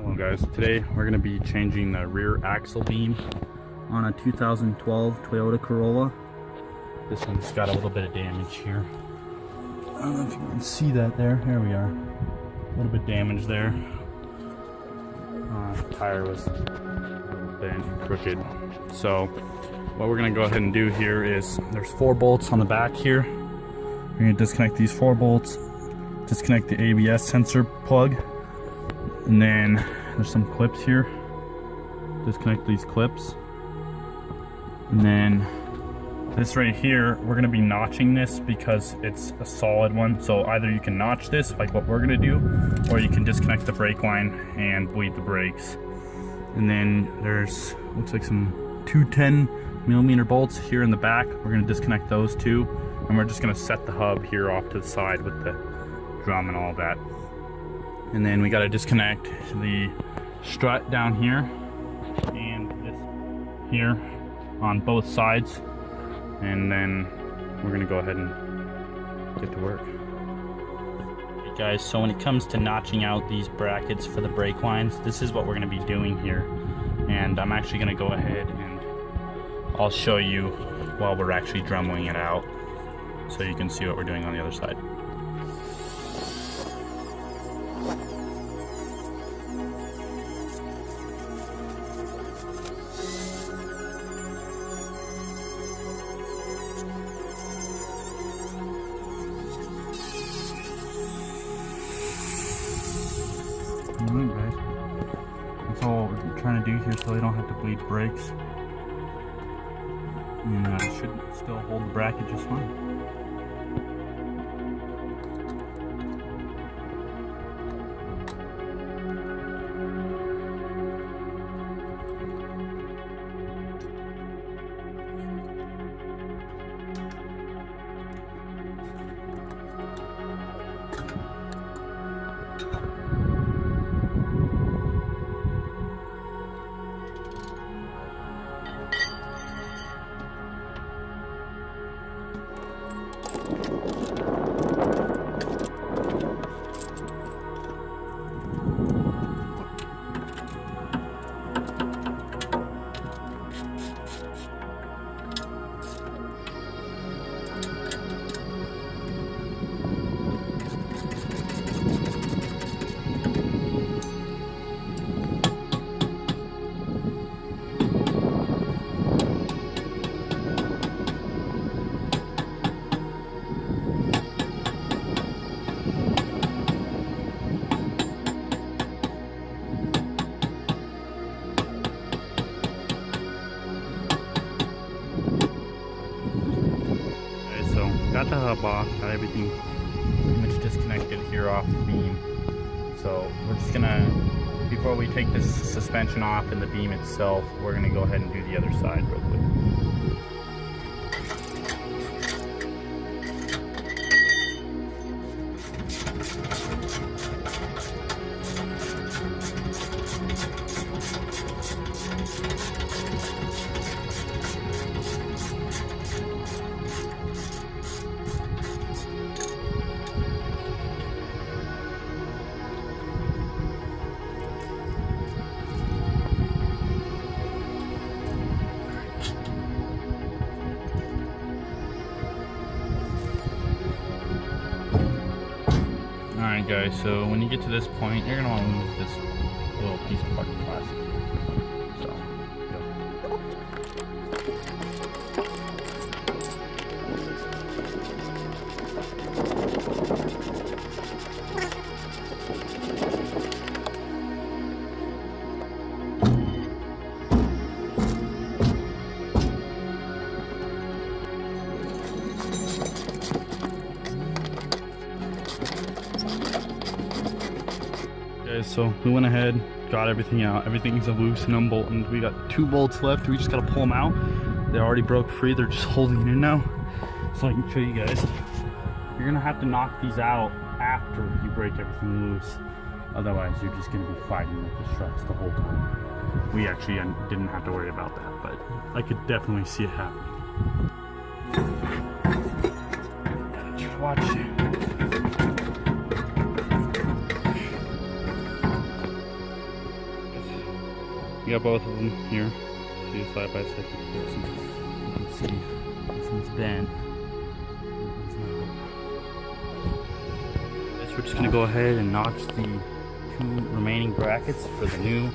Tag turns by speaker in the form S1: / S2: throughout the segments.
S1: Hello guys, today we're going to be changing the rear axle beam on a 2012 Toyota Corolla. This one's got a little bit of damage here. I don't know if you can see that there. There we are. A little bit damage there. Tire was bent, crooked. So what we're going to go ahead and do here is there's 4 bolts on the back here. We're going to disconnect these 4 bolts, disconnect the ABS sensor plug, and then there's some clips here. Disconnect these clips. And then this right here, we're gonna be notching this because it's a solid one. So either you can notch this like what we're gonna do, or you can disconnect the brake line and bleed the brakes. And then there's, looks like some 210mm bolts here in the back. We're gonna disconnect those two. And we're just gonna set the hub here off to the side with the drum and all that. And then we got to disconnect the strut down here and this here on both sides, and then we're gonna go ahead and get to work. Hey guys, so when it comes to notching out these brackets for the brake lines, this is what we're gonna be doing here, and I'm actually gonna go ahead and I'll show you while we're actually drumling it out so you can see what we're doing on the other side. Alright guys, that's all we're trying to do here so they don't have to bleed brakes. And it should still hold the bracket just fine. Got the hub off, got everything pretty much disconnected here off the beam. So we're just gonna, before we take this suspension off and the beam itself, we're gonna go ahead and do the other side real quick. Alright guys, so when you get to this point, you're going to want to move this little piece of fucking plastic. So, so we went ahead, got everything out. Everything's loose and unbolted. We got 2 bolts left. We just gotta pull them out. They already broke free. They're just holding it in now. So I can show you guys. You're gonna have to knock these out after you break everything loose. Otherwise, you're just gonna be fighting with the struts the whole time. We actually didn't have to worry about that, but I could definitely see it happening. Watch. You got both of them here. See side by side. You can see this one's bent. This we're just gonna go ahead and notch the 2 remaining brackets for the new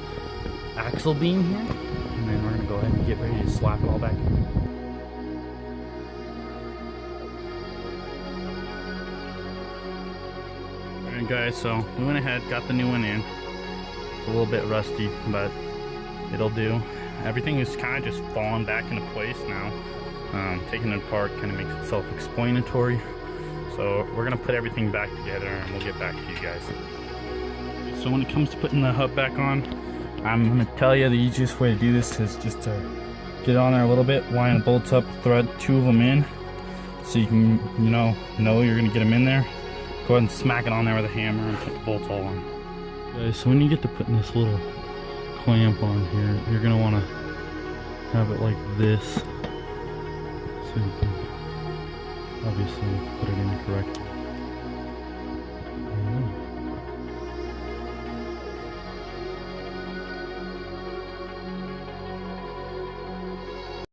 S1: axle beam here, and then we're gonna go ahead and get ready to slap it all back in. Alright guys, so we went ahead, got the new one in. It's a little bit rusty, but it'll do. Everything is kind of just falling back into place now. Taking it apart kind of makes it self-explanatory. So we're gonna put everything back together and we'll get back to you guys. So when it comes to putting the hub back on, I'm gonna tell you the easiest way to do this is just to get it on there a little bit, line the bolts up, thread 2 of them in, so you can, know you're gonna get them in there. Go ahead and smack it on there with a hammer and put the bolts all on. Guys, so when you get to putting this little clamp on here, you're gonna wanna have it like this, so you can obviously put it in